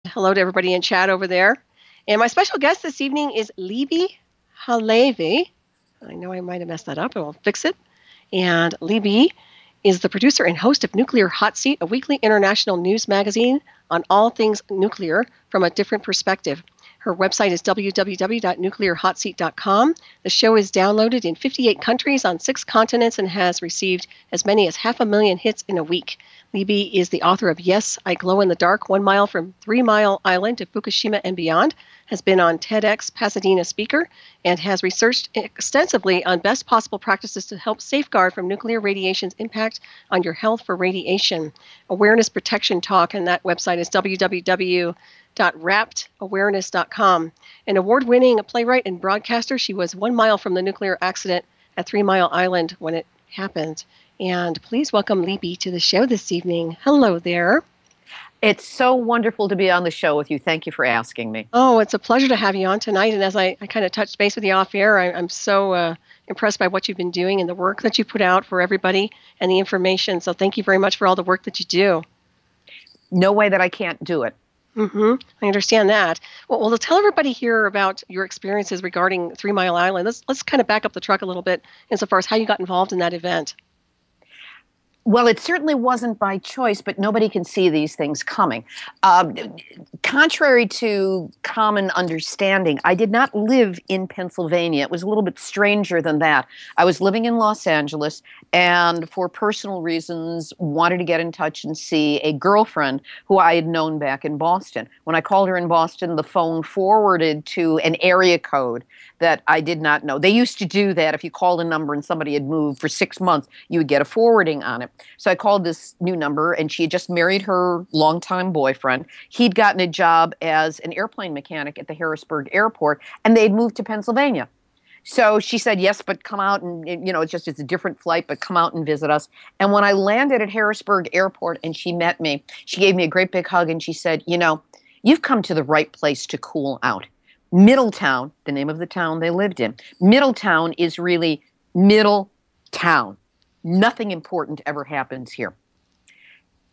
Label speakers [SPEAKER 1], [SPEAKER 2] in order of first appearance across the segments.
[SPEAKER 1] Hello to everybody in chat over there. And my special guest this evening is Libbe HaLevy. I know I might have messed that up, but I'll fix it. And Libbe is the producer and host of Nuclear Hot Seat, a weekly international news magazine on all things nuclear from a different perspective. Her website is www.nuclearhotseat.com. The show is downloaded in 58 countries on 6 continents and has received as many as 500,000 hits in a week. Libbe is the author of Yes, I Glow in the Dark, 1 Mile from 3 Mile Island to Fukushima and Beyond, has been on TEDx Pasadena speaker, and has researched extensively on best possible practices to help safeguard from nuclear radiation's impact on your health for radiation. Awareness Protection Talk, and that website is www.wrapedawareness.com. An award-winning playwright and broadcaster, she was 1 mile from the nuclear accident at 3 Mile Island when it happened. And please welcome Libbe to the show this evening. Hello there.
[SPEAKER 2] It's so wonderful to be on the show with you. Thank you for asking me.
[SPEAKER 1] Oh, it's a pleasure to have you on tonight. And as I kind of touched base with you off air, I'm so impressed by what you've been doing and the work that you put out for everybody and the information. So thank you very much for all the work that you do.
[SPEAKER 2] No way that I can't do it.
[SPEAKER 1] I understand that. Well, to tell everybody here about your experiences regarding 3 Mile Island, let's kind of back up the truck a little bit insofar as how you got involved in that event.
[SPEAKER 2] Well, it certainly wasn't by choice, but nobody can see these things coming. Contrary to common understanding, I did not live in Pennsylvania. It was a little bit stranger than that. I was living in Los Angeles, and for personal reasons, wanted to get in touch and see a girlfriend who I had known back in Boston. When I called her in Boston, the phone forwarded to an area code that I did not know. They used to do that. If you called a number and somebody had moved for 6 months, you would get a forwarding on it. So I called this new number, and she had just married her longtime boyfriend. He'd gotten a job as an airplane mechanic at the Harrisburg airport, and they'd moved to Pennsylvania. So she said, yes, but come out and, it's a different flight, but come out and visit us. And when I landed at Harrisburg airport and she met me, she gave me a great big hug and she said, you've come to the right place to cool out. Middletown, the name of the town they lived in, Middletown is really middle town. Nothing important ever happens here.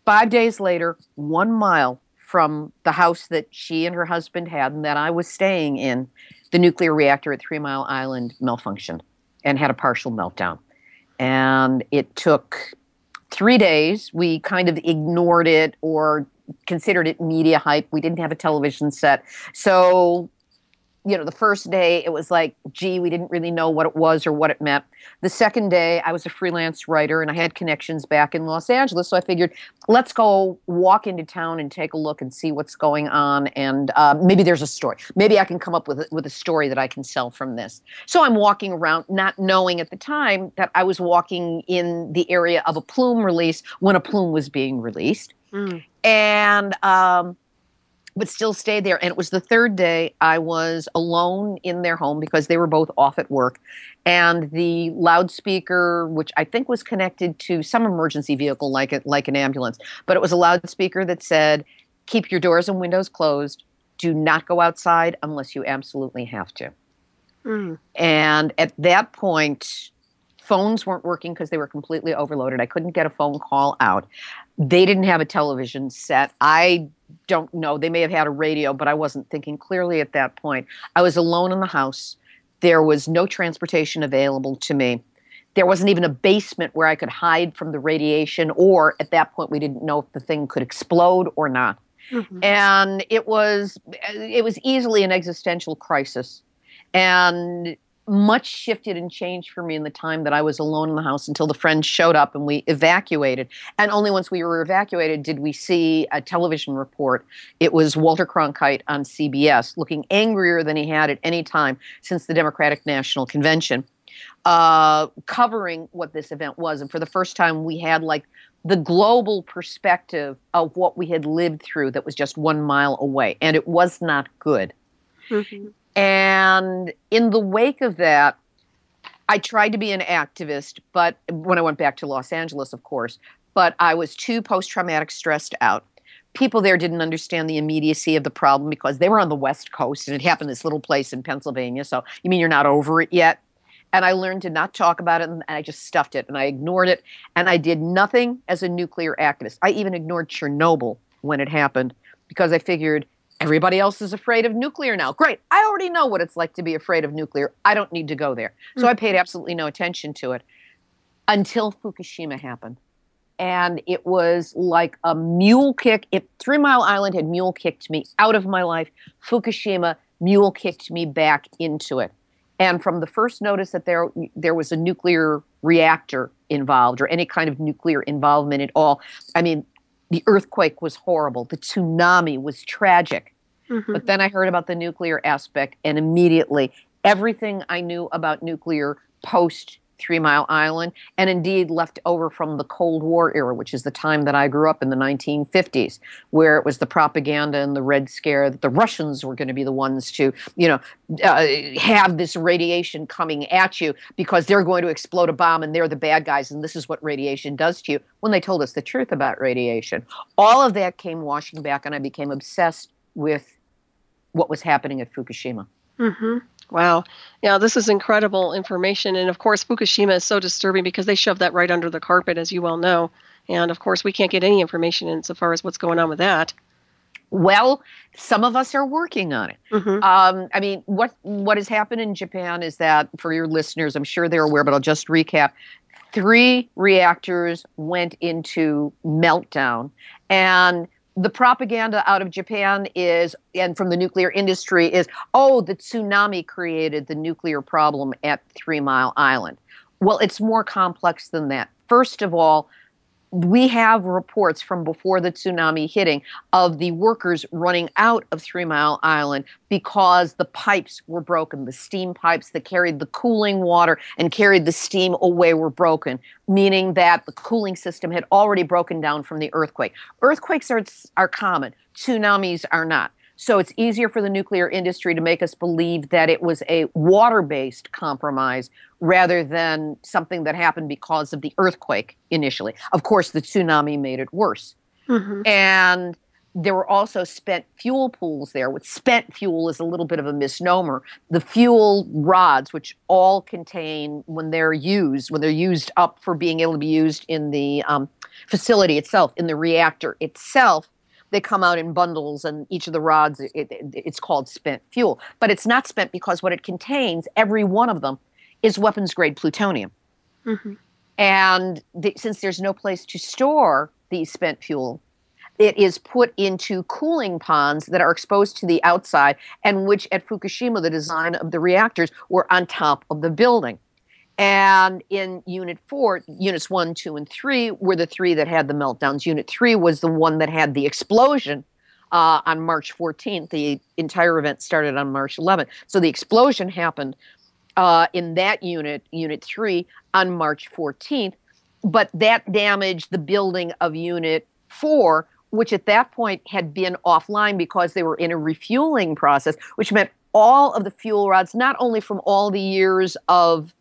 [SPEAKER 2] 5 days later, 1 mile from the house that she and her husband had and that I was staying in, the nuclear reactor at 3 Mile Island malfunctioned and had a partial meltdown. And it took 3 days. We kind of ignored it or considered it media hype. We didn't have a television set. So the first day it was like, gee, we didn't really know what it was or what it meant. The second day I was a freelance writer and I had connections back in Los Angeles. So I figured, let's go walk into town and take a look and see what's going on. And maybe there's a story. Maybe I can come up with a story that I can sell from this. So I'm walking around not knowing at the time that I was walking in the area of a plume release when a plume was being released. And but still stayed there. And it was the third day I was alone in their home because they were both off at work. And the loudspeaker, which I think was connected to some emergency vehicle like an ambulance, but it was a loudspeaker that said, keep your doors and windows closed. Do not go outside unless you absolutely have to. And at that point, phones weren't working because they were completely overloaded. I couldn't get a phone call out. They didn't have a television set. I don't know. They may have had a radio, but I wasn't thinking clearly at that point. I was alone in the house. There was no transportation available to me. There wasn't even a basement where I could hide from the radiation, or at that point, we didn't know if the thing could explode or not. And it was easily an existential crisis. And much shifted and changed for me in the time that I was alone in the house until the friends showed up and we evacuated. And only once we were evacuated did we see a television report. It was Walter Cronkite on CBS, looking angrier than he had at any time since the Democratic National Convention, covering what this event was. And for the first time, we had the global perspective of what we had lived through that was just 1 mile away. And it was not good. And in the wake of that, I tried to be an activist, but when I went back to Los Angeles, of course, but I was too post-traumatic stressed out. People there didn't understand the immediacy of the problem because they were on the West Coast and it happened in this little place in Pennsylvania. So you mean you're not over it yet? And I learned to not talk about it, and I just stuffed it and I ignored it. And I did nothing as a nuclear activist. I even ignored Chernobyl when it happened because I figured Everybody else is afraid of nuclear now. Great. I already know what it's like to be afraid of nuclear. I don't need to go there. So I paid absolutely no attention to it until Fukushima happened. And it was like a mule kick. If 3 Mile Island had mule kicked me out of my life, Fukushima mule kicked me back into it. And from the first notice that there was a nuclear reactor involved or any kind of nuclear involvement at all, I mean, the earthquake was horrible. The tsunami was tragic. But then I heard about the nuclear aspect, and immediately everything I knew about nuclear post 3 Mile Island, and indeed left over from the Cold War era, which is the time that I grew up in the 1950s, where it was the propaganda and the Red Scare that the Russians were going to be the ones to, have this radiation coming at you because they're going to explode a bomb and they're the bad guys and this is what radiation does to you, when they told us the truth about radiation. All of that came washing back, and I became obsessed with what was happening at Fukushima.
[SPEAKER 1] Wow. Yeah, this is incredible information. And of course, Fukushima is so disturbing because they shoved that right under the carpet, as you well know. And of course, we can't get any information insofar as what's going on with that.
[SPEAKER 2] Well, some of us are working on it. I mean, what has happened in Japan is that, for your listeners, I'm sure they're aware, but I'll just recap. 3 reactors went into meltdown, and the propaganda out of Japan is, and from the nuclear industry is, oh, the tsunami created the nuclear problem at 3 Mile Island. Well, it's more complex than that. First of all, we have reports from before the tsunami hitting of the workers running out of 3 Mile Island because the pipes were broken. The steam pipes that carried the cooling water and carried the steam away were broken, meaning that the cooling system had already broken down from the earthquake. Earthquakes are common. Tsunamis are not. So it's easier for the nuclear industry to make us believe that it was a water-based compromise rather than something that happened because of the earthquake initially. Of course, the tsunami made it worse. And there were also spent fuel pools there. With spent fuel is a little bit of a misnomer. The fuel rods, which all contain, when they're used up for being able to be used in the facility itself, in the reactor itself, they come out in bundles, and each of the rods, it's called spent fuel. But it's not spent because what it contains, every one of them, is weapons-grade plutonium. And since there's no place to store the spent fuel, it is put into cooling ponds that are exposed to the outside, and which at Fukushima, the design of the reactors were on top of the building. And in Unit 4, Units 1, 2, and 3 were the 3 that had the meltdowns. Unit 3 was the one that had the explosion on March 14th. The entire event started on March 11th. So the explosion happened in that unit, Unit 3, on March 14th. But that damaged the building of Unit 4, which at that point had been offline because they were in a refueling process, which meant all of the fuel rods, not only from all the years of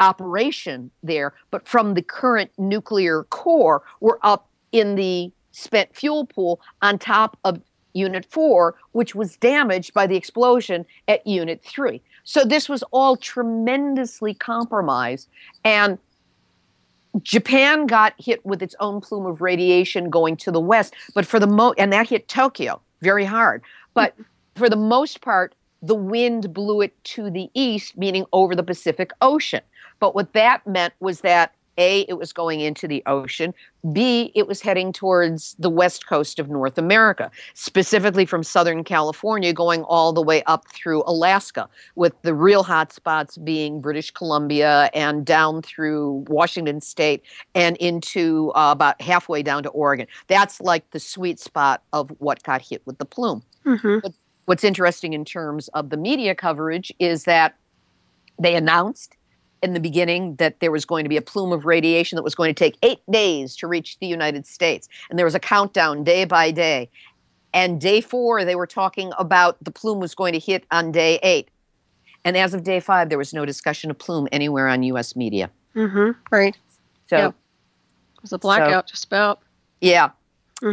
[SPEAKER 2] operation there, but from the current nuclear core, were up in the spent fuel pool on top of Unit 4, which was damaged by the explosion at Unit 3. So this was all tremendously compromised. And Japan got hit with its own plume of radiation going to the west, but and that hit Tokyo very hard. But for the most part, the wind blew it to the east, meaning over the Pacific Ocean. But what that meant was that, A, it was going into the ocean, B, it was heading towards the west coast of North America, specifically from Southern California going all the way up through Alaska, with the real hot spots being British Columbia and down through Washington State and into about halfway down to Oregon. That's like the sweet spot of what got hit with the plume. But what's interesting in terms of the media coverage is that they announced in the beginning that there was going to be a plume of radiation that was going to take 8 days to reach the United States. And there was a countdown day by day. And day 4, they were talking about the plume was going to hit on day 8. And as of day 5, there was no discussion of plume anywhere on U.S. media.
[SPEAKER 1] Right.
[SPEAKER 2] So
[SPEAKER 1] yeah. It was a blackout just about.
[SPEAKER 2] Yeah.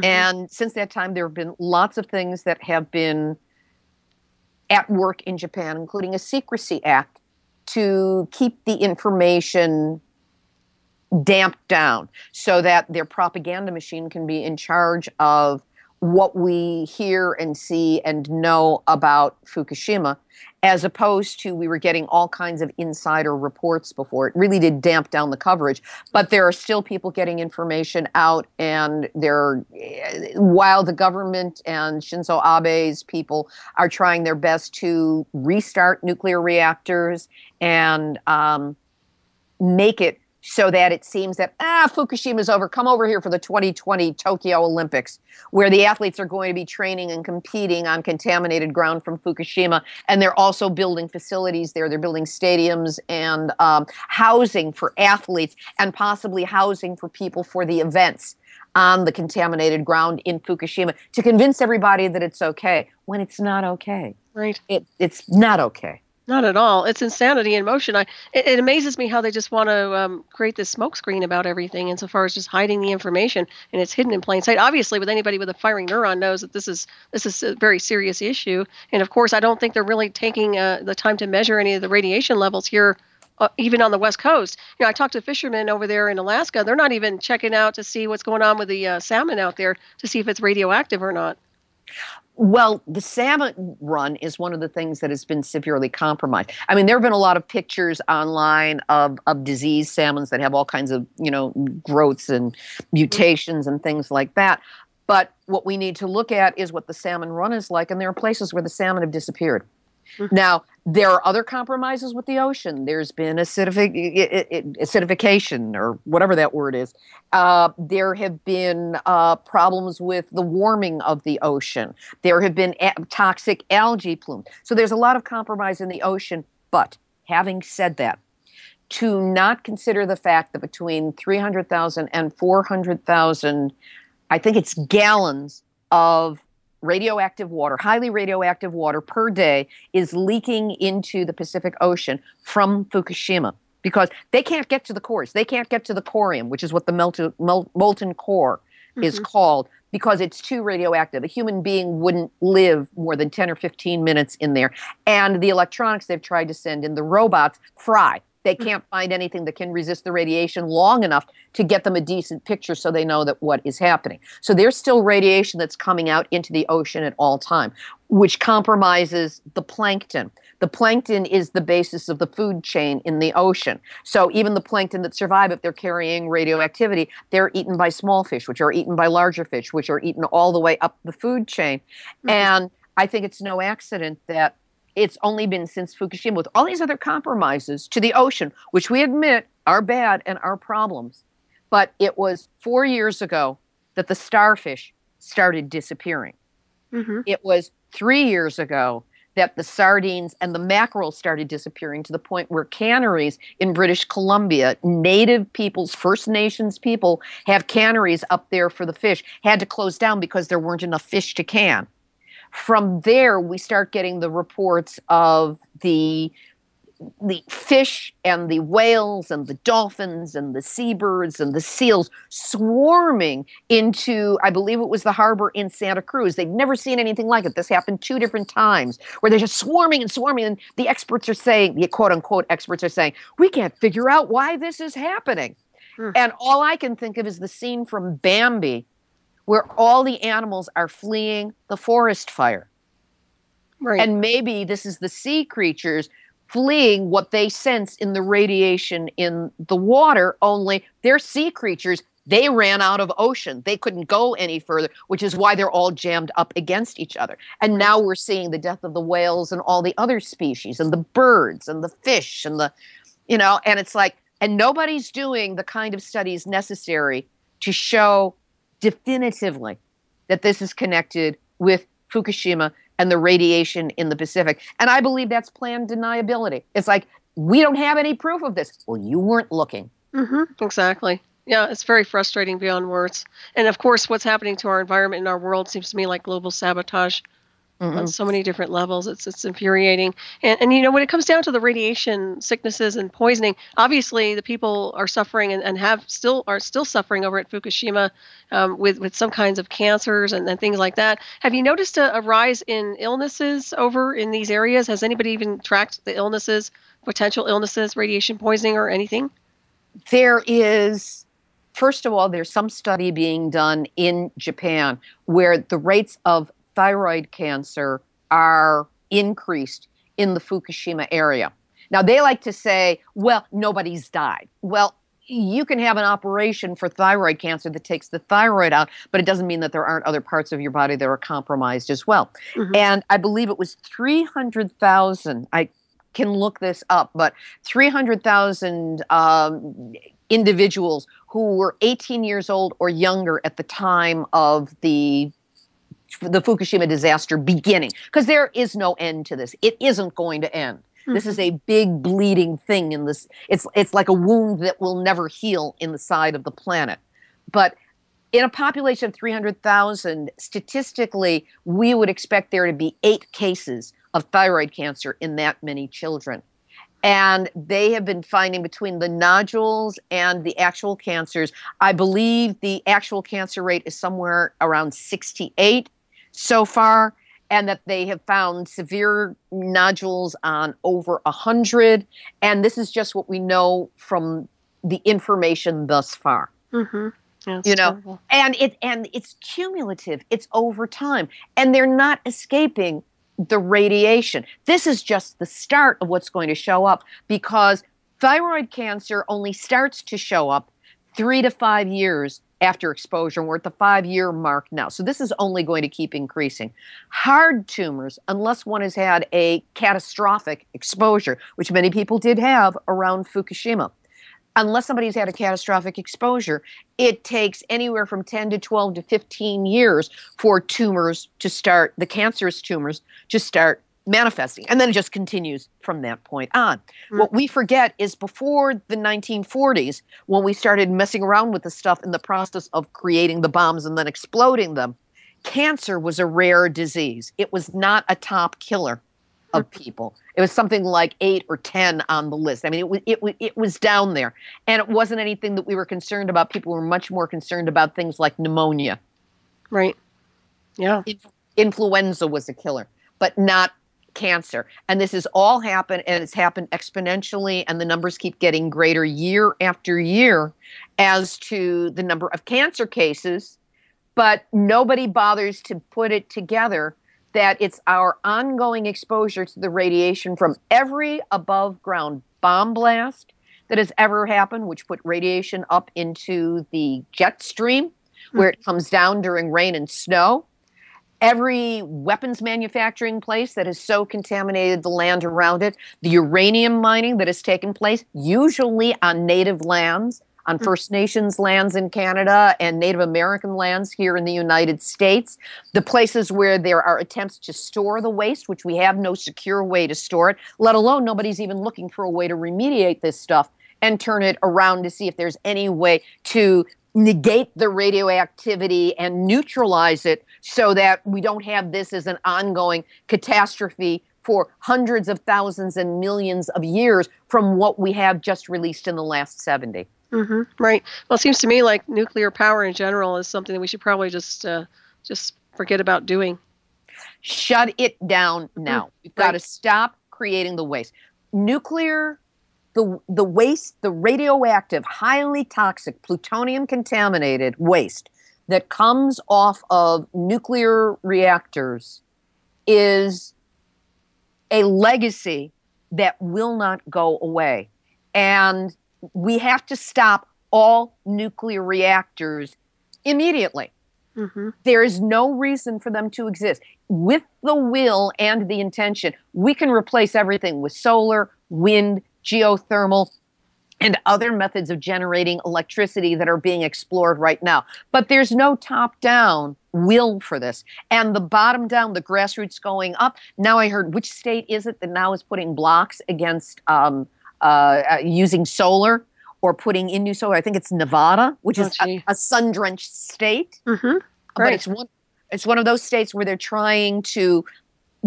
[SPEAKER 2] And since that time, there have been lots of things that have been at work in Japan, including a Secrecy Act, to keep the information damped down so that their propaganda machine can be in charge of what we hear and see and know about Fukushima, as opposed to we were getting all kinds of insider reports before. It really did damp down the coverage, but there are still people getting information out, and while the government and Shinzo Abe's people are trying their best to restart nuclear reactors and make it so that it seems that, Fukushima's over. Come over here for the 2020 Tokyo Olympics, where the athletes are going to be training and competing on contaminated ground from Fukushima. And they're also building facilities there. They're building stadiums and housing for athletes, and possibly housing for people for the events on the contaminated ground in Fukushima, to convince everybody that it's okay, when it's not okay.
[SPEAKER 1] Right.
[SPEAKER 2] It's not okay.
[SPEAKER 1] Not at all. It's insanity in motion. It amazes me how they just want to create this smokescreen about everything, insofar as just hiding the information, and it's hidden in plain sight. Obviously, with anybody with a firing neuron knows that this is a very serious issue. And of course, I don't think they're really taking the time to measure any of the radiation levels here, even on the West Coast. I talked to fishermen over there in Alaska. They're not even checking out to see what's going on with the salmon out there to see if it's radioactive or not.
[SPEAKER 2] Well, the salmon run is one of the things that has been severely compromised. I mean, there have been a lot of pictures online of diseased salmons that have all kinds of, growths and mutations and things like that. But what we need to look at is what the salmon run is like, and there are places where the salmon have disappeared. Mm-hmm. Now, there are other compromises with the ocean. There's been acidification, or whatever that word is. There have been problems with the warming of the ocean. There have been toxic algae plumes. So there's a lot of compromise in the ocean. But having said that, to not consider the fact that between 300,000 and 400,000, I think it's gallons of radioactive water, highly radioactive water per day, is leaking into the Pacific Ocean from Fukushima, because they can't get to the cores. They can't get to the corium, which is what the molten core is called, because it's too radioactive. A human being wouldn't live more than 10 or 15 minutes in there. And the electronics they've tried to send in, the robots, fry. They can't find anything that can resist the radiation long enough to get them a decent picture so they know that what is happening. So there's still radiation that's coming out into the ocean at all time, which compromises the plankton. The plankton is the basis of the food chain in the ocean. So even the plankton that survive, if they're carrying radioactivity, they're eaten by small fish, which are eaten by larger fish, which are eaten all the way up the food chain. And I think it's no accident that it's only been since Fukushima, with all these other compromises to the ocean, which we admit are bad and are problems. But it was 4 years ago that the starfish started disappearing. It was 3 years ago that the sardines and the mackerel started disappearing, to the point where canneries in British Columbia, native peoples, First Nations people, have canneries up there for the fish, had to close down because there weren't enough fish to can. From there, we start getting the reports of the fish and the whales and the dolphins and the seabirds and the seals swarming into, I believe it was the harbor in Santa Cruz. They'd never seen anything like it. This happened 2 different times, where they're just swarming and swarming. And the experts are saying, the quote unquote experts are saying, we can't figure out why this is happening. And all I can think of is the scene from Bambi, where all the animals are fleeing the forest fire. Right. And maybe this is the sea creatures fleeing what they sense in the radiation in the water, only they're sea creatures. They ran out of ocean. They couldn't go any further, which is why they're all jammed up against each other. And now we're seeing the death of the whales and all the other species, and the birds and the fish and and it's like, and nobody's doing the kind of studies necessary to show definitively that this is connected with Fukushima and the radiation in the Pacific. And I believe that's planned deniability. It's like, we don't have any proof of this. Well, you weren't looking.
[SPEAKER 1] Exactly. Yeah, it's very frustrating beyond words. And of course, what's happening to our environment and our world seems to me like global sabotage on so many different levels. It's infuriating. And when it comes down to the radiation sicknesses and poisoning, obviously the people are suffering and are still suffering over at Fukushima with some kinds of cancers and things like that. Have you noticed a rise in illnesses over in these areas? Has anybody even tracked the illnesses, potential illnesses, radiation poisoning or anything?
[SPEAKER 2] There is First of all, there's some study being done in Japan where the rates of thyroid cancer are increased in the Fukushima area. Now, they like to say, well, nobody's died. Well, you can have an operation for thyroid cancer that takes the thyroid out, but it doesn't mean that there aren't other parts of your body that are compromised as well.
[SPEAKER 1] Mm-hmm.
[SPEAKER 2] And I believe it was 300,000. I can look this up, but 300,000 individuals who were 18 years old or younger at the time of the Fukushima disaster beginning, because there is no end to this. It isn't going to end. Mm-hmm. This is a big bleeding thing in this. It's like a wound that will never heal in the side of the planet. But in a population of 300,000, statistically, we would expect there to be 8 cases of thyroid cancer in that many children. And they have been finding between the nodules and the actual cancers, I believe the actual cancer rate is somewhere around 68 so far, and that they have found severe nodules on over 100. And this is just what we know from the information thus far.
[SPEAKER 1] Mm-hmm. Yeah,
[SPEAKER 2] you know,
[SPEAKER 1] terrible.
[SPEAKER 2] and it's cumulative. It's over time, and they're not escaping the radiation. This is just the start of what's going to show up, because thyroid cancer only starts to show up 3 to 5 years after exposure. We're at the 5-year mark now. So this is only going to keep increasing. Hard tumors, unless one has had a catastrophic exposure, which many people did have around Fukushima, unless somebody's had a catastrophic exposure, it takes anywhere from 10 to 12 to 15 years for tumors to start, the cancerous tumors, to start manifesting. And then it just continues from that point on. Mm-hmm. What we forget is before the 1940s, when we started messing around with the stuff in the process of creating the bombs and then exploding them, cancer was a rare disease. It was not a top killer of people. It was something like 8 or 10 on the list. I mean, it was down there. And it wasn't anything that we were concerned about. People were much more concerned about things like pneumonia.
[SPEAKER 1] Right. Yeah.
[SPEAKER 2] Influenza was a killer, but not cancer. And this has all happened, and it's happened exponentially, and the numbers keep getting greater year after year as to the number of cancer cases, but nobody bothers to put it together that it's our ongoing exposure to the radiation from every above ground bomb blast that has ever happened, which put radiation up into the jet stream where it comes down during rain and snow. Every weapons manufacturing place that has so contaminated the land around it, the uranium mining that has taken place, usually on native lands, on First Nations lands in Canada and Native American lands here in the United States, the places where there are attempts to store the waste, which we have no secure way to store it, let alone nobody's even looking for a way to remediate this stuff and turn it around to see if there's any way to negate the radioactivity and neutralize it so that we don't have this as an ongoing catastrophe for hundreds of thousands and millions of years from what we have just released in the last 70.
[SPEAKER 1] Mm-hmm. Right. Well, it seems to me like nuclear power in general is something that we should probably just forget about doing.
[SPEAKER 2] Shut it down now. We've got to stop creating the waste. Nuclear, the waste, the radioactive, highly toxic, plutonium-contaminated waste that comes off of nuclear reactors is a legacy that will not go away. And we have to stop all nuclear reactors immediately. Mm-hmm. There is no reason for them to exist. With the will and the intention, we can replace everything with solar, wind, geothermal, and other methods of generating electricity that are being explored right now. But there's no top-down will for this. And the bottom-down, the grassroots going up. Now I heard, which state is it that now is putting blocks against using solar or putting in new solar? I think it's Nevada, which is a sun-drenched state.
[SPEAKER 1] Mm-hmm.
[SPEAKER 2] Right. But it's one of those states where they're trying to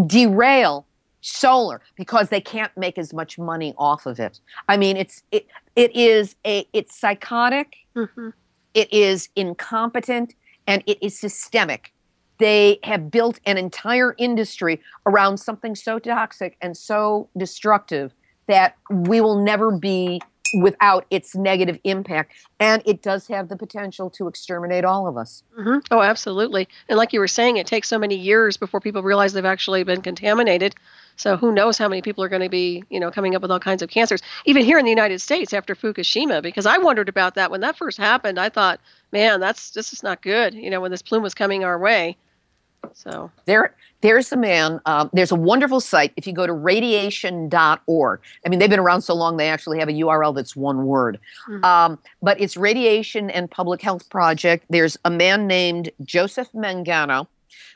[SPEAKER 2] derail solar because they can't make as much money off of it. I mean, it's psychotic, mm-hmm. It is incompetent, and it is systemic. They have built an entire industry around something so toxic and so destructive that we will never be without its negative impact. And it does have the potential to exterminate all of us.
[SPEAKER 1] Oh, absolutely. And like you were saying, it takes so many years before people realize they've actually been contaminated. So who knows how many people are going to be, coming up with all kinds of cancers, even here in the United States after Fukushima, because I wondered about that when that first happened. I thought, man, this is not good, when this plume was coming our way. So
[SPEAKER 2] there's a man, there's a wonderful site. If you go to radiation.org, I mean, they've been around so long, they actually have a URL that's one word. But it's Radiation and Public Health Project. There's a man named Joseph Mangano,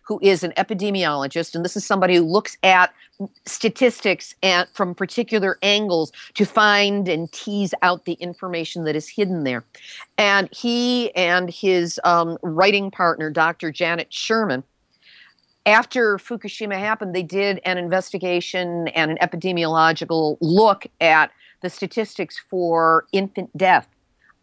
[SPEAKER 2] who is an epidemiologist, and this is somebody who looks at statistics from particular angles to find and tease out the information that is hidden there. And he and his writing partner, Dr. Janet Sherman, after Fukushima happened, they did an investigation and an epidemiological look at the statistics for infant death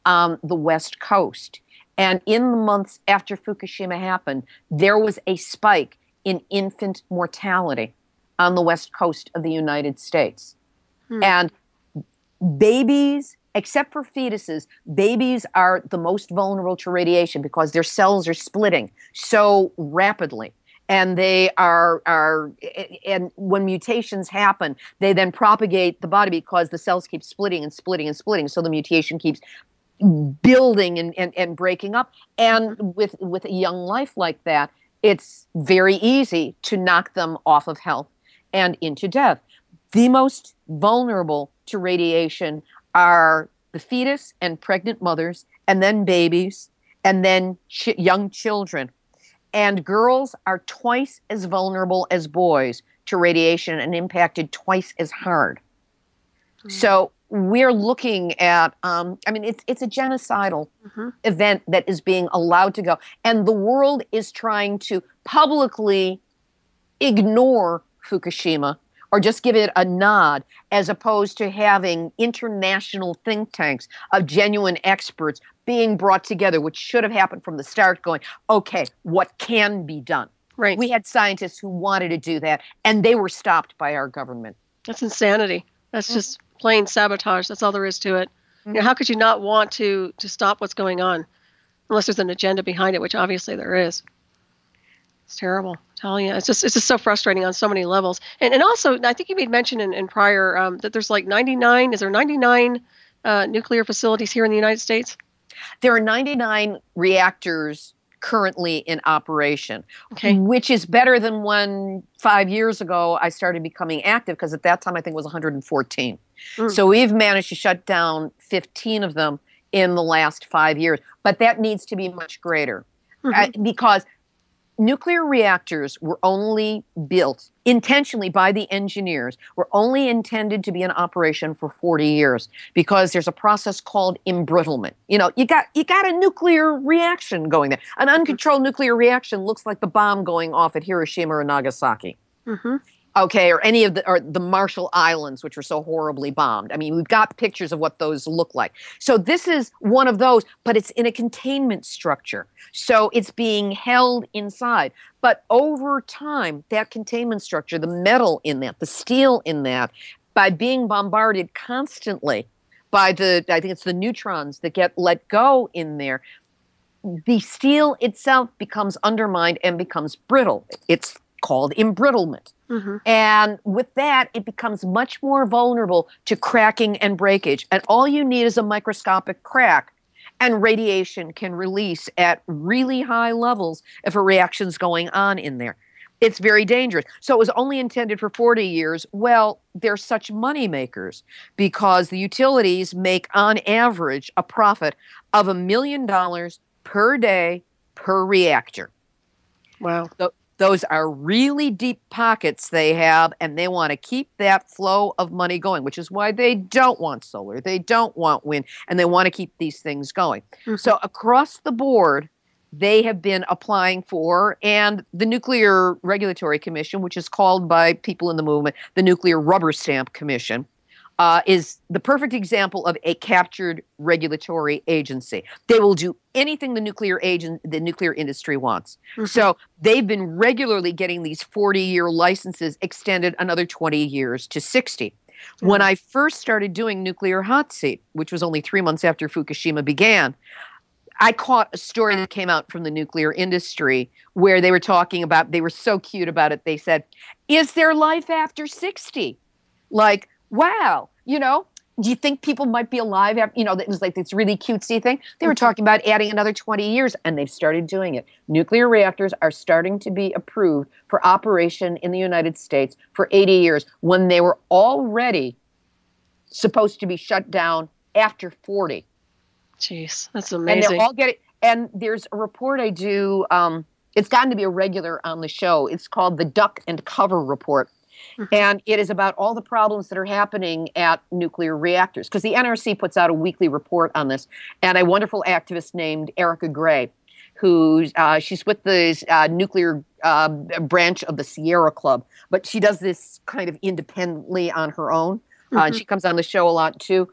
[SPEAKER 2] on the West Coast. And in the months after Fukushima happened, there was a spike in infant mortality on the West Coast of the United States. And babies, except for fetuses, babies are the most vulnerable to radiation because their cells are splitting so rapidly. And they and when mutations happen, they then propagate the body because the cells keep splitting and splitting and splitting. So the mutation keeps building and breaking up. And with a young life like that, it's very easy to knock them off of health and into death. The most vulnerable to radiation are the fetus and pregnant mothers, and then babies, and then young children. And girls are twice as vulnerable as boys to radiation and impacted twice as hard. So we're looking at, it's a genocidal event that is being allowed to go. And the world is trying to publicly ignore Fukushima or just give it a nod, as opposed to having international think tanks of genuine experts being brought together, which should have happened from the start, going, okay, what can be done?
[SPEAKER 1] Right.
[SPEAKER 2] We had scientists who wanted to do that, and they were stopped by our government.
[SPEAKER 1] That's insanity. That's just plain sabotage. That's all there is to it. How could you not want to stop what's going on? Unless there's an agenda behind it, which obviously there is. It's terrible. I'm telling you. It's just so frustrating on so many levels. And also, I think you made mention in prior that there's like 99, is there 99 nuclear facilities here in the United States?
[SPEAKER 2] There are 99 reactors currently in operation, which is better than when 5 years ago I started becoming active, because at that time I think it was 114. So we've managed to shut down 15 of them in the last 5 years. But that needs to be much greater because nuclear reactors were only built intentionally by the engineers, were only intended to be in operation for 40 years because there's a process called embrittlement. You got a nuclear reaction going there. An uncontrolled nuclear reaction looks like the bomb going off at Hiroshima or Nagasaki. Okay, or any of the Marshall Islands, which were so horribly bombed. I mean, we've got pictures of what those look like. So this is one of those, but it's in a containment structure. So it's being held inside. But over time, that containment structure, the metal in that, the steel in that, by being bombarded constantly by I think it's the neutrons that get let go in there, the steel itself becomes undermined and becomes brittle. It's called embrittlement. And with that, it becomes much more vulnerable to cracking and breakage. And all you need is a microscopic crack, and radiation can release at really high levels if a reaction's going on in there. It's very dangerous. So it was only intended for 40 years. Well, they're such money makers because the utilities make, on average, a profit of $1 million per day per reactor.
[SPEAKER 1] Wow.
[SPEAKER 2] So those are really deep pockets they have, and they want to keep that flow of money going, which is why they don't want solar, they don't want wind, and they want to keep these things going. So across the board, they have been applying for, and the Nuclear Regulatory Commission, which is called by people in the movement the Nuclear Rubber Stamp Commission, is the perfect example of a captured regulatory agency. They will do anything the nuclear industry wants. So they've been regularly getting these 40-year licenses extended another 20 years to 60. When I first started doing Nuclear Hot Seat, which was only 3 months after Fukushima began, I caught a story that came out from the nuclear industry where they were talking about, they were so cute about it. They said, is there life after 60? Like, wow, do you think people might be alive after, it was like this really cutesy thing. They were talking about adding another 20 years, and they've started doing it. Nuclear reactors are starting to be approved for operation in the United States for 80 years when they were already supposed to be shut down after 40.
[SPEAKER 1] Jeez, that's
[SPEAKER 2] And
[SPEAKER 1] amazing.
[SPEAKER 2] they're all getting, and there's a report I do, it's gotten to be a regular on the show. It's called the Duck and Cover Report. And it is about all the problems that are happening at nuclear reactors. Because the NRC puts out a weekly report on this. And a wonderful activist named Erica Gray, who she's with the nuclear branch of the Sierra Club. But she does this kind of independently on her own. And she comes on the show a lot, too.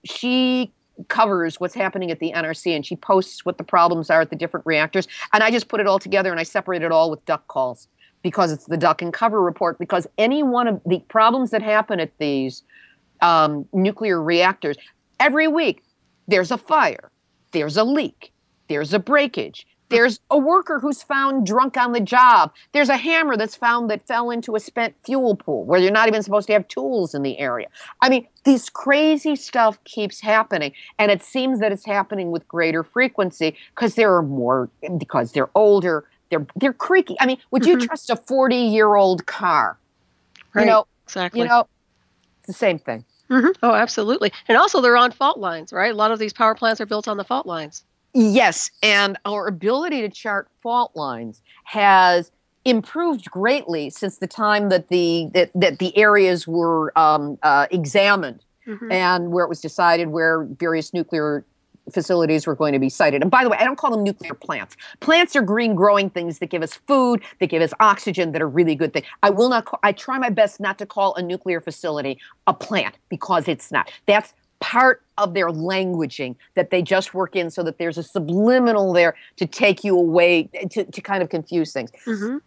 [SPEAKER 2] She covers what's happening at the NRC, and she posts what the problems are at the different reactors. And I just put it all together, and I separate it all with duck calls, because it's the Duck and Cover Report, because any one of the problems that happen at these nuclear reactors, every week there's a fire, there's a leak, there's a breakage, there's a worker who's found drunk on the job, there's a hammer that's found that fell into a spent fuel pool where you're not even supposed to have tools in the area. I mean, this crazy stuff keeps happening, and it seems that it's happening with greater frequency because there are more, because they're older, they're creaky. I mean, would you trust a 40-year-old car?
[SPEAKER 1] Right, exactly.
[SPEAKER 2] It's the same thing.
[SPEAKER 1] Oh, absolutely. And also they're on fault lines, right? A lot of these power plants are built on the fault lines.
[SPEAKER 2] Yes, and our ability to chart fault lines has improved greatly since the time that the areas were examined, and where it was decided where various nuclear facilities were going to be sited. And by the way, I don't call them nuclear plants. Plants are green growing things that give us food, that give us oxygen, that are really good things. I try my best not to call a nuclear facility a plant, because it's not. That's part of their languaging that they just work in so that there's a subliminal there to take you away, to kind of confuse things.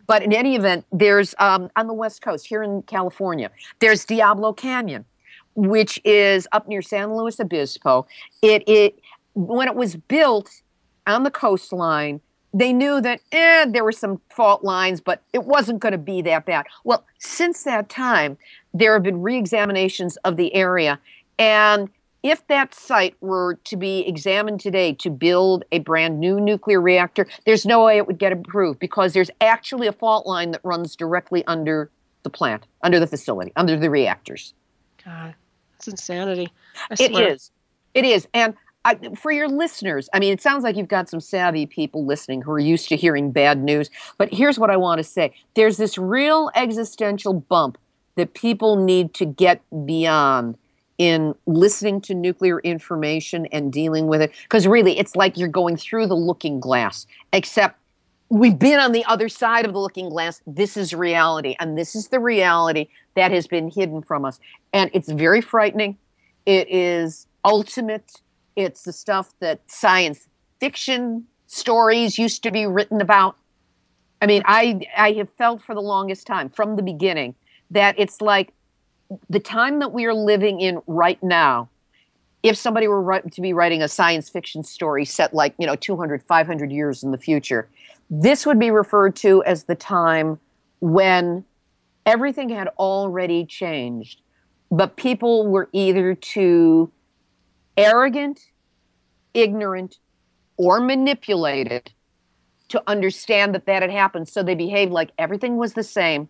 [SPEAKER 2] But in any event, there's on the West Coast, here in California, there's Diablo Canyon, which is up near San Luis Obispo. When it was built on the coastline, they knew that there were some fault lines, but it wasn't going to be that bad. Well, since that time, there have been re-examinations of the area, and if that site were to be examined today to build a brand new nuclear reactor, there's no way it would get approved, because there's actually a fault line that runs directly under the plant, under the facility, under the reactors.
[SPEAKER 1] God, it's insanity. I swear.
[SPEAKER 2] It is. And for your listeners, I mean, it sounds like you've got some savvy people listening who are used to hearing bad news. But here's what I want to say. There's this real existential bump that people need to get beyond in listening to nuclear information and dealing with it. Because really, it's like you're going through the looking glass, except we've been on the other side of the looking glass. This is reality. And this is the reality that has been hidden from us. And it's very frightening. It is ultimate. It's the stuff that science fiction stories used to be written about. I mean, I have felt for the longest time, from the beginning, that it's like the time that we are living in right now, if somebody were to be writing a science fiction story set like, 200, 500 years in the future, this would be referred to as the time when everything had already changed, but people were either too arrogant, ignorant, or manipulated to understand that had happened. So they behaved like everything was the same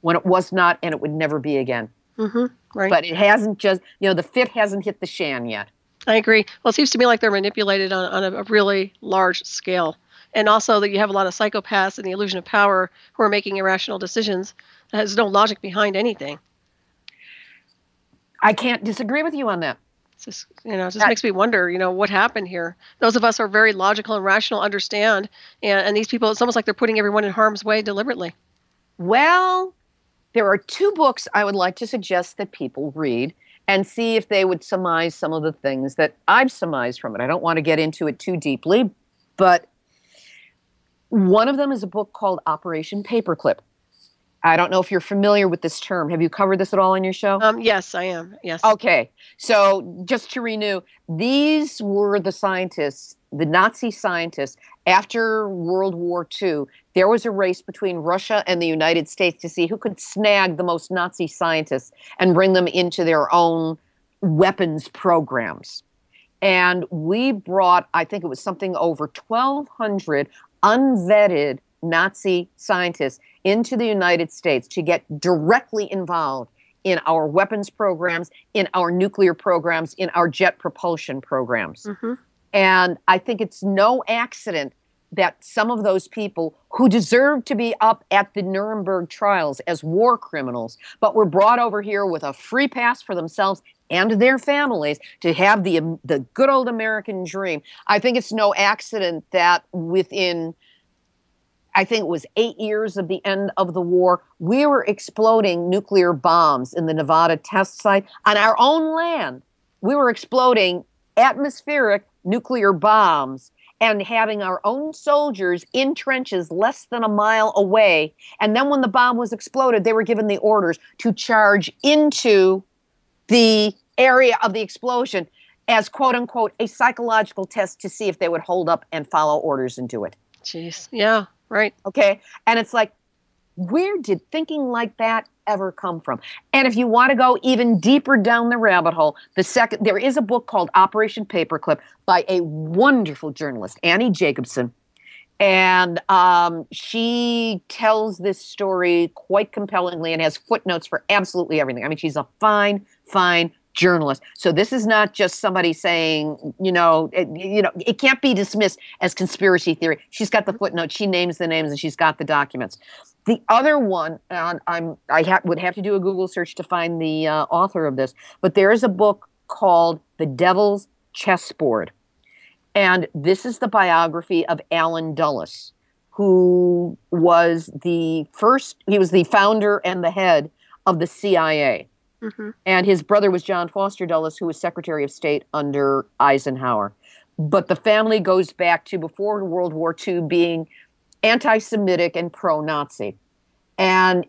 [SPEAKER 2] when it was not, and it would never be again.
[SPEAKER 1] Right.
[SPEAKER 2] But it hasn't just, the fit hasn't hit the shan yet.
[SPEAKER 1] I agree. Well, it seems to me like they're manipulated on a really large scale. And also that you have a lot of psychopaths in the illusion of power who are making irrational decisions. There's no logic behind anything.
[SPEAKER 2] I can't disagree with you on that.
[SPEAKER 1] It's just, it just makes me wonder, what happened here. Those of us who are very logical and rational understand, and these people, it's almost like they're putting everyone in harm's way deliberately.
[SPEAKER 2] Well, there are 2 books I would like to suggest that people read and see if they would surmise some of the things that I've surmised from it. I don't want to get into it too deeply, but one of them is a book called Operation Paperclip. I don't know if you're familiar with this term. Have you covered this at all on your show?
[SPEAKER 1] Yes, I am. Yes.
[SPEAKER 2] Okay. So just to renew, these were the scientists, the Nazi scientists. After World War II, there was a race between Russia and the United States to see who could snag the most Nazi scientists and bring them into their own weapons programs. And we brought, I think it was something over 1,200 unvetted Nazi scientists into the United States to get directly involved in our weapons programs, in our nuclear programs, in our jet propulsion programs.
[SPEAKER 1] Mm-hmm.
[SPEAKER 2] And I think it's no accident that some of those people who deserve to be up at the Nuremberg trials as war criminals, but were brought over here with a free pass for themselves and their families to have the good old American dream. I think it's no accident that within, I think it was 8 years of the end of the war, we were exploding nuclear bombs in the Nevada test site on our own land. We were exploding atmospheric nuclear bombs and having our own soldiers in trenches less than a mile away. And then when the bomb was exploded, they were given the orders to charge into the area of the explosion as, quote unquote, a psychological test to see if they would hold up and follow orders and do it.
[SPEAKER 1] Jeez. Yeah, right.
[SPEAKER 2] Okay. And it's like, where did thinking like that ever come from? And if you want to go even deeper down the rabbit hole, there is a book called Operation Paperclip by a wonderful journalist, Annie Jacobson. And she tells this story quite compellingly and has footnotes for absolutely everything. I mean, she's a fine, fine journalist. So this is not just somebody saying, it can't be dismissed as conspiracy theory. She's got the footnotes, she names the names, and she's got the documents. The other one, and would have to do a Google search to find the author of this, but there is a book called The Devil's Chessboard. And this is the biography of Allen Dulles, who was he was the founder and the head of the CIA. Mm-hmm. And his brother was John Foster Dulles, who was Secretary of State under Eisenhower. But the family goes back to before World War II being anti-Semitic and pro-Nazi. And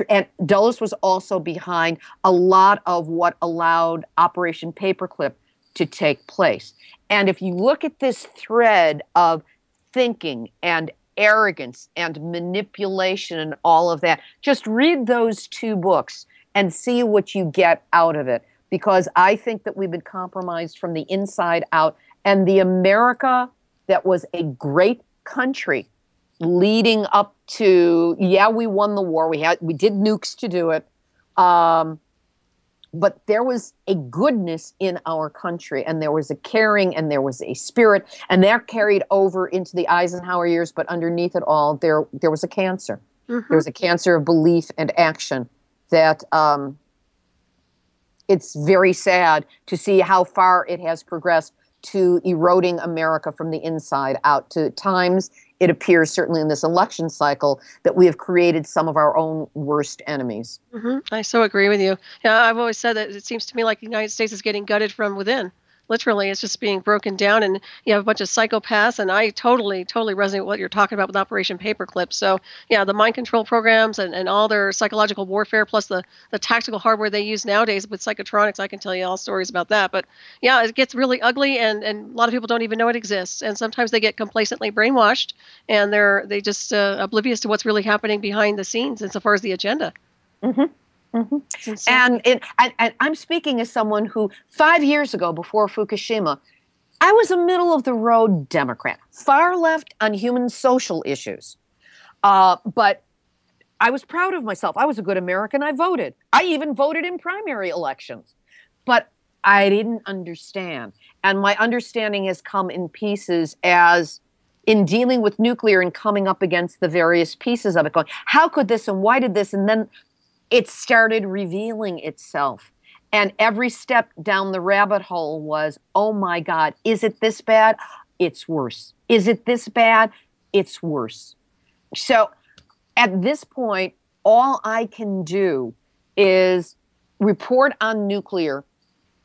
[SPEAKER 2] and Dulles was also behind a lot of what allowed Operation Paperclip to take place. And if you look at this thread of thinking and arrogance and manipulation and all of that, just read those two books and see what you get out of it. Because I think that we've been compromised from the inside out. And the America that was a great country leading up to, we won the war. We did nukes to do it. But there was a goodness in our country, and there was a caring, and there was a spirit, and that carried over into the Eisenhower years. But underneath it all, there was a cancer. Mm-hmm. There was a cancer of belief and action that it's very sad to see how far it has progressed to eroding America from the inside out. To times, it appears, certainly in this election cycle, that we have created some of our own worst enemies.
[SPEAKER 1] Mm-hmm. I so agree with you. Yeah, I've always said that it seems to me like the United States is getting gutted from within. Literally, it's just being broken down, and you have a bunch of psychopaths, and I totally resonate with what you're talking about with Operation Paperclip. So, yeah, the mind control programs and all their psychological warfare, plus the tactical hardware they use nowadays with psychotronics, I can tell you all stories about that. But, yeah, it gets really ugly, and a lot of people don't even know it exists. And sometimes they get complacently brainwashed, and they just oblivious to what's really happening behind the scenes insofar as the agenda.
[SPEAKER 2] Mm-hmm. Mm-hmm. And I'm speaking as someone who 5 years ago, before Fukushima, I was a middle-of-the-road Democrat, far left on human social issues. But I was proud of myself. I was a good American. I voted. I even voted in primary elections. But I didn't understand. And my understanding has come in pieces as in dealing with nuclear and coming up against the various pieces of it, going, how could this and why did this? And then it started revealing itself. And every step down the rabbit hole was, oh my God, is it this bad? It's worse. Is it this bad? It's worse. So at this point, all I can do is report on nuclear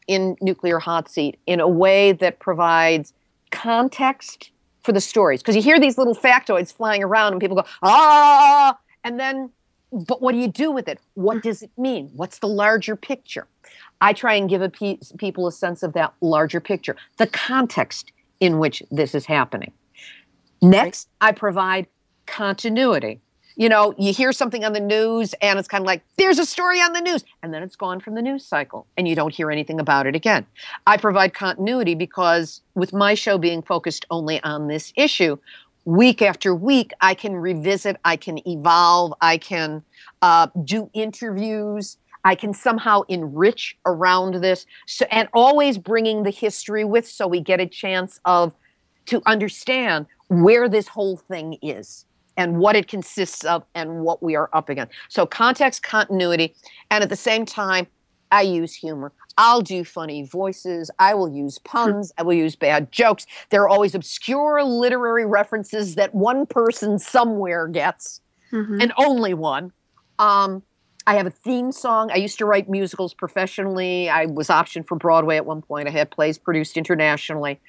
[SPEAKER 2] in Nuclear Hot Seat in a way that provides context for the stories. Because you hear these little factoids flying around and people go, ah, and then But what do you do with it? What does it mean? What's the larger picture? I try and give people a sense of that larger picture, the context in which this is happening. Next, I provide continuity. You know, you hear something on the news and it's kind of like, there's a story on the news. And then it's gone from the news cycle and you don't hear anything about it again. I provide continuity because with my show being focused only on this issue, week after week, I can revisit, I can evolve, I can do interviews, I can somehow enrich around this. So, and always bringing the history with so we get a chance to understand where this whole thing is and what it consists of and what we are up against. So context, continuity, and at the same time, I use humor. I'll do funny voices. I will use puns. I will use bad jokes. There are always obscure literary references that one person somewhere gets, and only one. I have a theme song. I used to write musicals professionally. I was optioned for Broadway at one point. I had plays produced internationally.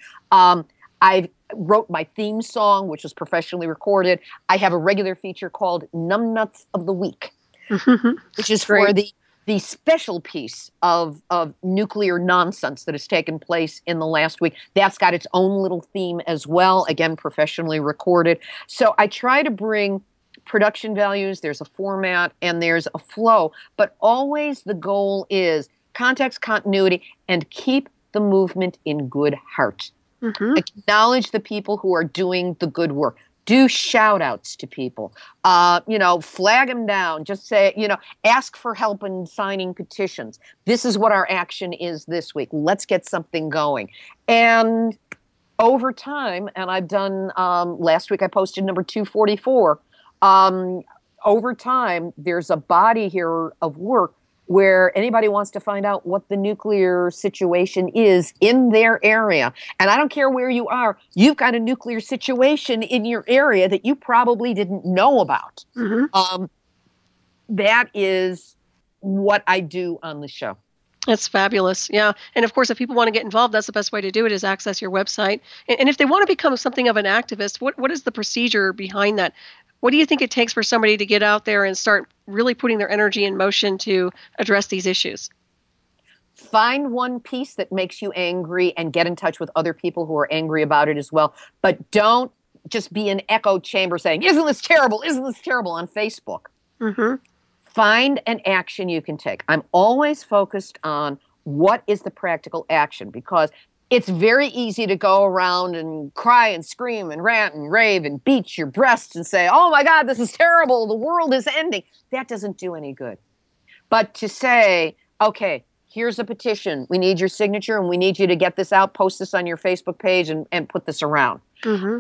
[SPEAKER 2] I wrote my theme song, which was professionally recorded. I have a regular feature called Numbnuts of the Week, which is for the special piece of nuclear nonsense that has taken place in the last week. That's got its own little theme as well, again, professionally recorded. So I try to bring production values, there's a format, and there's a flow, but always the goal is context, continuity, and keep the movement in good heart. Acknowledge the people who are doing the good work. Do shout outs to people, flag them down, just say, ask for help in signing petitions. This is what our action is this week. Let's get something going. And over time, and I've done, last week I posted number 244. Over time, there's a body here of work where anybody wants to find out what the nuclear situation is in their area. And I don't care where you are, you've got a nuclear situation in your area that you probably didn't know about. That is what I do on the show.
[SPEAKER 1] That's fabulous. Yeah. And of course, if people want to get involved, that's the best way to do it is access your website. And if they want to become something of an activist, what is the procedure behind that? What do you think it takes for somebody to get out there and start really putting their energy in motion to address these issues?
[SPEAKER 2] Find one piece that makes you angry and get in touch with other people who are angry about it as well. But don't just be an echo chamber saying, isn't this terrible? Isn't this terrible on Facebook? Find an action you can take. I'm always focused on what is the practical action because it's very easy to go around and cry and scream and rant and rave and beat your breast and say, oh my God, this is terrible. The world is ending. That doesn't do any good. But to say, okay, here's a petition. We need your signature and we need you to get this out, post this on your Facebook page and put this around. We're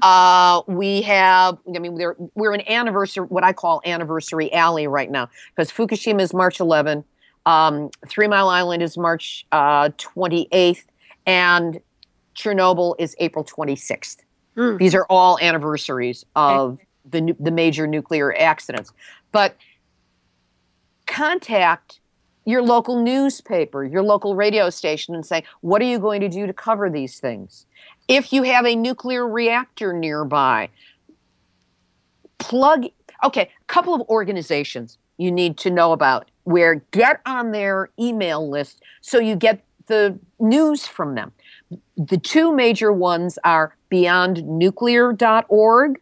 [SPEAKER 2] an anniversary, what I call anniversary alley right now because Fukushima is March 11. 3 Mile Island is March 28th. And Chernobyl is April 26th. These are all anniversaries of the major nuclear accidents. But contact your local newspaper, your local radio station and say, what are you going to do to cover these things? If you have a nuclear reactor nearby, a couple of organizations you need to know about where get on their email list so you get the news from them. The two major ones are beyondnuclear.org,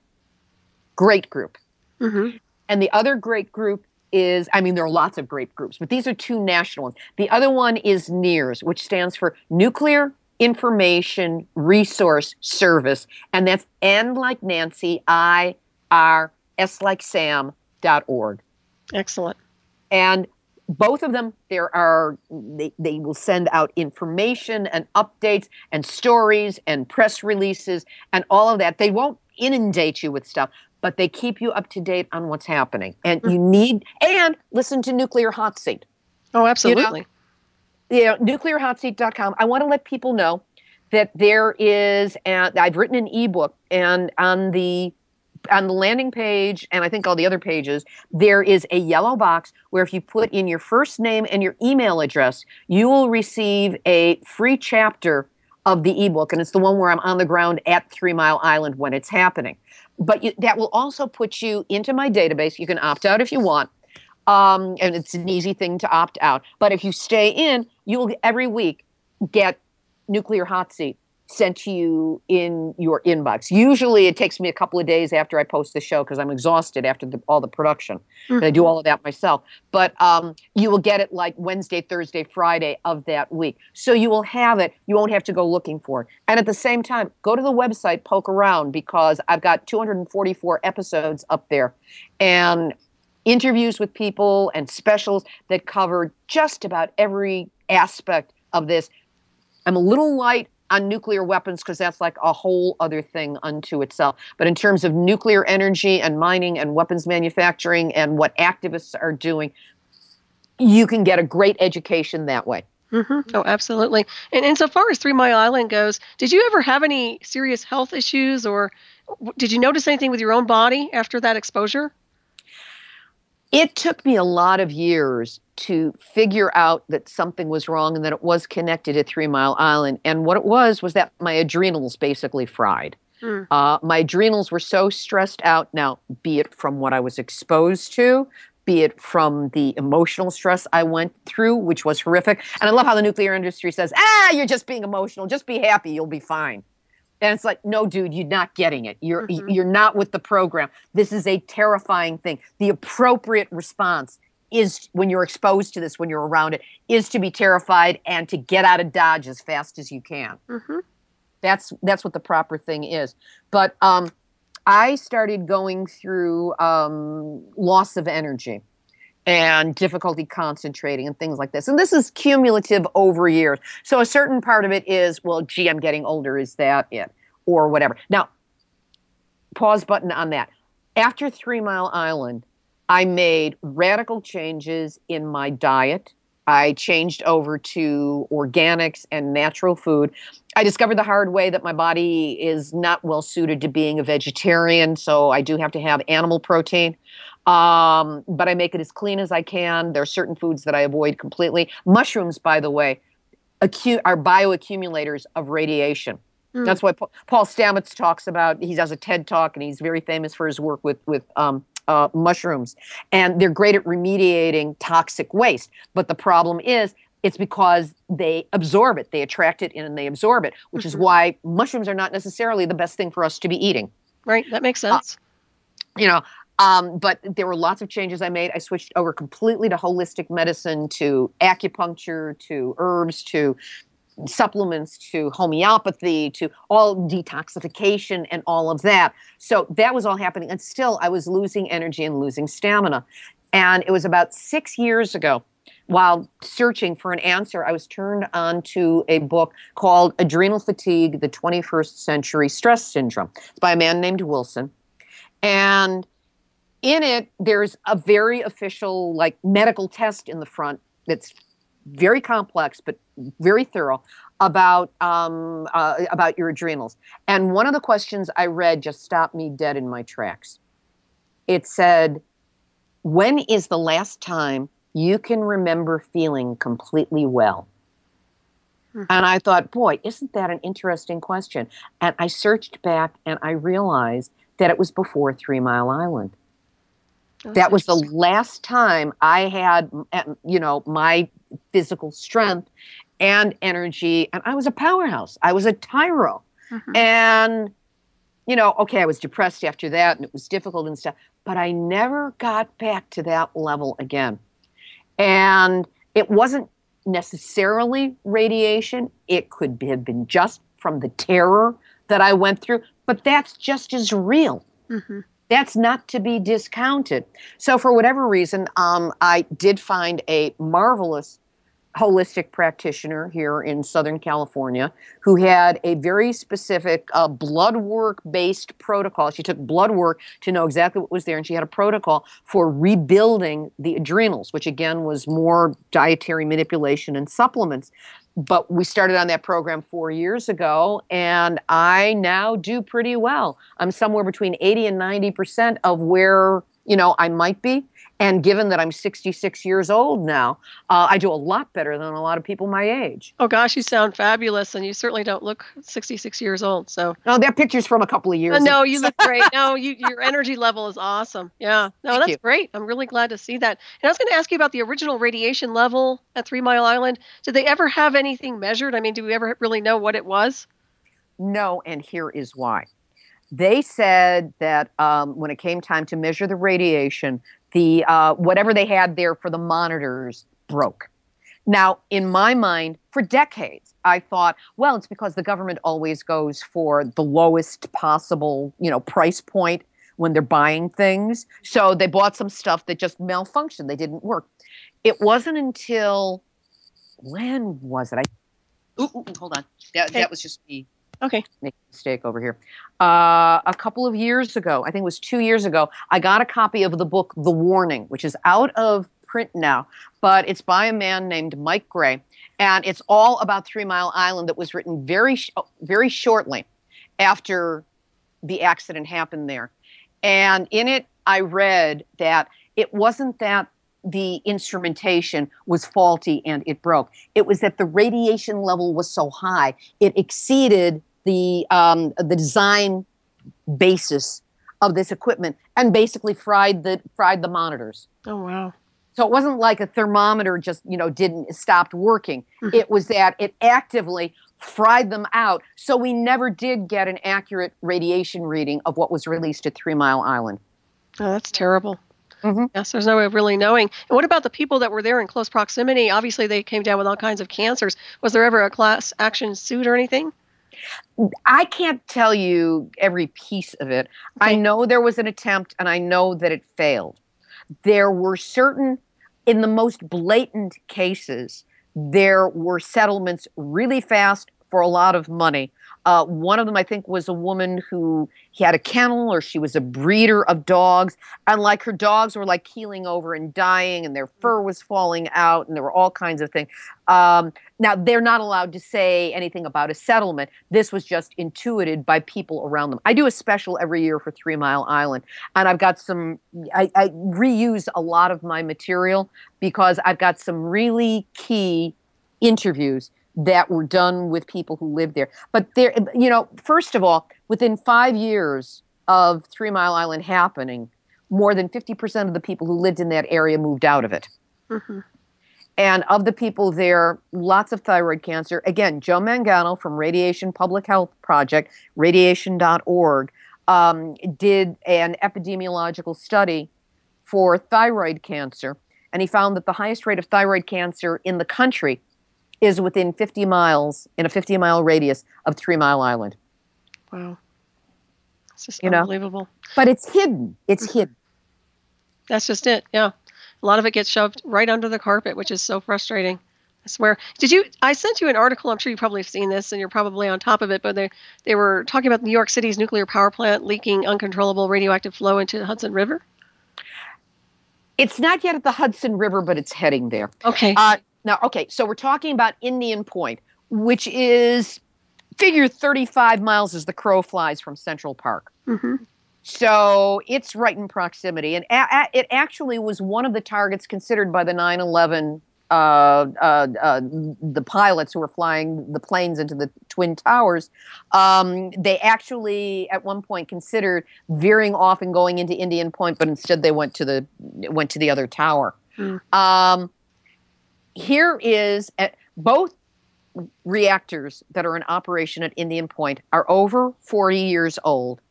[SPEAKER 2] great group. And the other great group is, there are lots of great groups, but these are two national ones. The other one is NIRS, which stands for Nuclear Information Resource Service, and that's N like Nancy, I-R, S like Sam.org.
[SPEAKER 1] Excellent.
[SPEAKER 2] And both of them, they will send out information and updates and stories and press releases and all of that. They won't inundate you with stuff, but they keep you up to date on what's happening. And and listen to Nuclear Hot Seat.
[SPEAKER 1] Oh, absolutely.
[SPEAKER 2] Nuclearhotseat.com. I want to let people know that there is, I've written an ebook, and on the landing page, and I think all the other pages, there is a yellow box where if you put in your first name and your email address, you will receive a free chapter of the ebook, and it's the one where I'm on the ground at 3 Mile Island when it's happening. But that will also put you into my database. You can opt out if you want. And it's an easy thing to opt out. But if you stay in, you will every week get Nuclear Hot Seat sent to you in your inbox. Usually it takes me a couple of days after I post the show because I'm exhausted after all the production. And I do all of that myself. But you will get it like Wednesday, Thursday, Friday of that week. So you will have it. You won't have to go looking for it. And at the same time, go to the website, poke around, because I've got 244 episodes up there. And interviews with people and specials that cover just about every aspect of this. I'm a little light on nuclear weapons because that's like a whole other thing unto itself. But in terms of nuclear energy and mining and weapons manufacturing and what activists are doing, you can get a great education that way.
[SPEAKER 1] Oh, absolutely. And insofar as 3 Mile Island goes, did you ever have any serious health issues, or did you notice anything with your own body after that exposure?
[SPEAKER 2] It took me a lot of years to figure out that something was wrong and that it was connected to 3 Mile Island. And what it was that my adrenals basically fried. My adrenals were so stressed out now, be it from what I was exposed to, be it from the emotional stress I went through, which was horrific. And I love how the nuclear industry says, you're just being emotional. Just be happy. You'll be fine. And it's like, no, dude, you're not getting it. You're not with the program. This is a terrifying thing. The appropriate response is, when you're exposed to this, when you're around it, is to be terrified and to get out of Dodge as fast as you can. That's what the proper thing is. But I started going through loss of energy and difficulty concentrating and things like this. And this is cumulative over years. So a certain part of it is, well, gee, I'm getting older. Is that it? Or whatever. Now, pause button on that. After 3 Mile Island, I made radical changes in my diet. I changed over to organics and natural food. I discovered the hard way that my body is not well suited to being a vegetarian, so I do have to have animal protein. But I make it as clean as I can. There are certain foods that I avoid completely. Mushrooms, by the way, are bioaccumulators of radiation. That's what Paul Stamets talks about. He does a TED Talk, and he's very famous for his work with mushrooms. And they're great at remediating toxic waste. But the problem is, it's because they absorb it. They attract it in and they absorb it, which is why mushrooms are not necessarily the best thing for us to be eating.
[SPEAKER 1] Right. That makes sense.
[SPEAKER 2] But there were lots of changes I made. I switched over completely to holistic medicine, to acupuncture, to herbs, to supplements, to homeopathy, to all detoxification and all of that. So that was all happening. And still, I was losing energy and losing stamina. And it was about 6 years ago, while searching for an answer, I was turned on to a book called Adrenal Fatigue, the 21st Century Stress Syndrome. It's by a man named Wilson. And in it, there's a very official, medical test in the front that's very complex but very thorough about your adrenals. And one of the questions I read just stopped me dead in my tracks. It said, "When is the last time you can remember feeling completely well?" And I thought, boy, isn't that an interesting question? And I searched back and I realized that it was before 3 Mile Island. That was the last time I had, my physical strength and energy. And I was a powerhouse. I was a tyro. And, okay, I was depressed after that and it was difficult and stuff. But I never got back to that level again. And it wasn't necessarily radiation. It could have been just from the terror that I went through. But that's just as real. That's not to be discounted. So for whatever reason, I did find a marvelous holistic practitioner here in Southern California who had a very specific blood work-based protocol. She took blood work to know exactly what was there, and she had a protocol for rebuilding the adrenals, which again was more dietary manipulation and supplements. But we started on that program 4 years ago, and I now do pretty well. I'm somewhere between 80 and 90% of where, I might be. And given that I'm 66 years old now, I do a lot better than a lot of people my age.
[SPEAKER 1] Oh gosh, you sound fabulous, and you certainly don't look 66 years old. So,
[SPEAKER 2] No, they're pictures from a couple of years ago.
[SPEAKER 1] no, you look great. No, your energy level is awesome. Yeah, no,
[SPEAKER 2] Thank
[SPEAKER 1] that's
[SPEAKER 2] you.
[SPEAKER 1] great. I'm really glad to see that. And I was going to ask you about the original radiation level at 3 Mile Island. Did they ever have anything measured? I mean, do we ever really know what it was?
[SPEAKER 2] No, and here is why. They said that when it came time to measure the radiation, the whatever they had there for the monitors broke. Now, in my mind, for decades, I thought, well, it's because the government always goes for the lowest possible, price point when they're buying things. So they bought some stuff that just malfunctioned. They didn't work. It wasn't until when was it? Hold on.
[SPEAKER 1] Okay.
[SPEAKER 2] That was just me.
[SPEAKER 1] Okay.
[SPEAKER 2] Make a mistake over here. A couple of years ago, I think it was 2 years ago, I got a copy of the book The Warning, which is out of print now, but it's by a man named Mike Gray, and it's all about 3 Mile Island that was written very shortly after the accident happened there. And in it, I read that it wasn't that the instrumentation was faulty and it broke. It was that the radiation level was so high, it exceeded the design basis of this equipment and basically fried the monitors.
[SPEAKER 1] Oh wow.
[SPEAKER 2] So it wasn't like a thermometer just stopped working.
[SPEAKER 1] Mm-hmm.
[SPEAKER 2] It was that it actively fried them out. So we never did get an accurate radiation reading of what was released at 3 Mile Island.
[SPEAKER 1] Oh, that's terrible.
[SPEAKER 2] Mm-hmm.
[SPEAKER 1] Yes, there's no way of really knowing. And what about the people that were there in close proximity? Obviously, they came down with all kinds of cancers. Was there ever a class action suit or anything?
[SPEAKER 2] I can't tell you every piece of it.
[SPEAKER 1] Okay.
[SPEAKER 2] I know there was an attempt, and I know that it failed. There were certain, in the most blatant cases, there were settlements really fast for a lot of money. One of them, I think, was a woman who had a kennel, or she was a breeder of dogs, and like her dogs were like keeling over and dying, and their fur was falling out, and there were all kinds of things. Now, they're not allowed to say anything about a settlement. This was just intuited by people around them. I do a special every year for 3 Mile Island, and I've got I reuse a lot of my material because I've got some really key interviews that were done with people who lived there. But there, first of all, within 5 years of 3 Mile Island happening, more than 50% of the people who lived in that area moved out of it.
[SPEAKER 1] Mm-hmm.
[SPEAKER 2] And of the people there, lots of thyroid cancer. Again, Joe Mangano from Radiation Public Health Project, radiation.org, did an epidemiological study for thyroid cancer. And he found that the highest rate of thyroid cancer in the country is within 50 miles, in a 50-mile radius of 3 Mile Island.
[SPEAKER 1] Wow. It's just unbelievable.
[SPEAKER 2] But it's hidden. It's hidden.
[SPEAKER 1] That's just it. Yeah. A lot of it gets shoved right under the carpet, which is so frustrating. I swear. I sent you an article, I'm sure you probably have seen this and you're probably on top of it, but they were talking about New York City's nuclear power plant leaking uncontrollable radioactive flow into the Hudson River.
[SPEAKER 2] It's not yet at the Hudson River, but it's heading there.
[SPEAKER 1] Okay.
[SPEAKER 2] So we're talking about Indian Point, which is, figure 35 miles as the crow flies from Central Park.
[SPEAKER 1] Mm-hmm.
[SPEAKER 2] So it's right in proximity. And it actually was one of the targets considered by the 9/11, the pilots who were flying the planes into the Twin Towers. They actually, at one point, considered veering off and going into Indian Point, but instead they went to the other tower. Mm. Here is both reactors that are in operation at Indian Point are over 40 years old.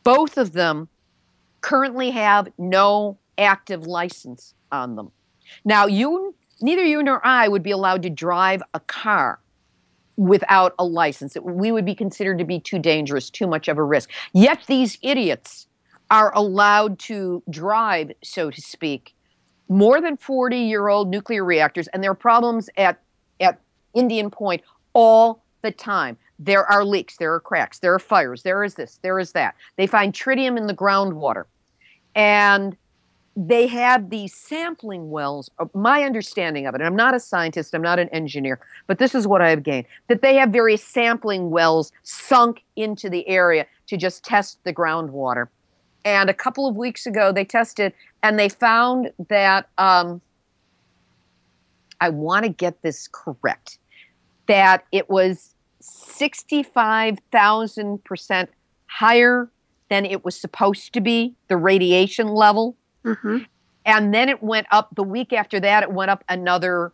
[SPEAKER 2] Both of them currently have no active license on them. Now, neither you nor I would be allowed to drive a car without a license. We would be considered to be too dangerous, too much of a risk. Yet these idiots are allowed to drive, so to speak, more than 40-year-old nuclear reactors, and there are problems at Indian Point all the time. There are leaks, there are cracks, there are fires, there is this, there is that. They find tritium in the groundwater. And they have these sampling wells, my understanding of it, and I'm not a scientist, I'm not an engineer, but this is what I have gained, that they have various sampling wells sunk into the area to just test the groundwater. And a couple of weeks ago, they tested and they found that, I want to get this correct, that it was 65,000% higher than it was supposed to be, the radiation level.
[SPEAKER 1] Mm-hmm.
[SPEAKER 2] And then it went up the week after that, it went up another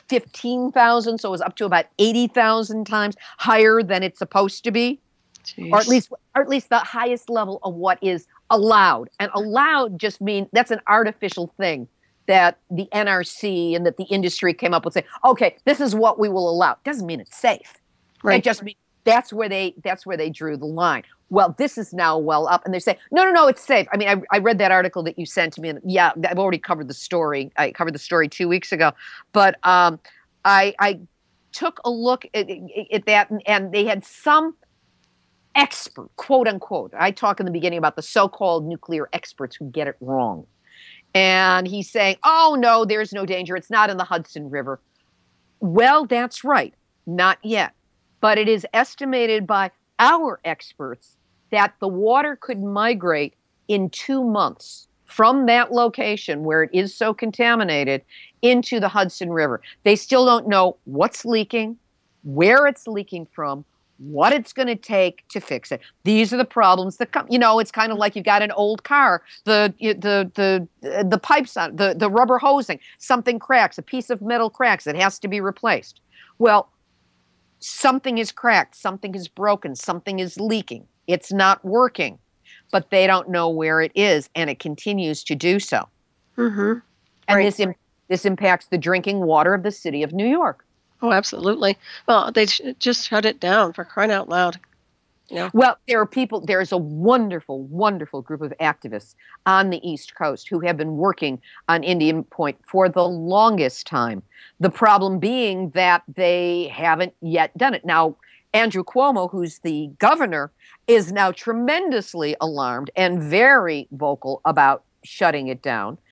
[SPEAKER 2] 15,000. So it was up to about 80,000 times higher than it's supposed to be.
[SPEAKER 1] Jeez.
[SPEAKER 2] Or at least the highest level of what is allowed. And allowed just means that's an artificial thing that the NRC and that the industry came up with, say, okay, this is what we will allow. Doesn't mean it's safe.
[SPEAKER 1] Right.
[SPEAKER 2] It just means that's where they drew the line. Well, this is now well up, and they say, no, it's safe. I mean, I read that article that you sent to me, and yeah, I've already covered the story. I covered the story 2 weeks ago, but I took a look at that, and they had some expert, quote unquote. I talk in the beginning about the so-called nuclear experts who get it wrong. And he's saying, oh, no, there's no danger. It's not in the Hudson River. Well, that's right. Not yet. But it is estimated by our experts that the water could migrate in 2 months from that location where it is so contaminated into the Hudson River. They still don't know what's leaking, where it's leaking from, what it's going to take to fix it. These are the problems that come. It's kind of like you've got an old car, the pipes on the rubber hosing, something cracks, a piece of metal cracks, it has to be replaced. Well, something is cracked, something is broken, something is leaking. It's not working, but they don't know where it is, and it continues to do so.
[SPEAKER 1] Mm-hmm.
[SPEAKER 2] And
[SPEAKER 1] Right.
[SPEAKER 2] this impacts the drinking water of the city of New York.
[SPEAKER 1] Oh, absolutely. Well, they just shut it down, for crying out loud.
[SPEAKER 2] Well, there's a wonderful, wonderful group of activists on the East Coast who have been working on Indian Point for the longest time. The problem being that they haven't yet done it. Now, Andrew Cuomo, who's the governor, is now tremendously alarmed and very vocal about shutting it down.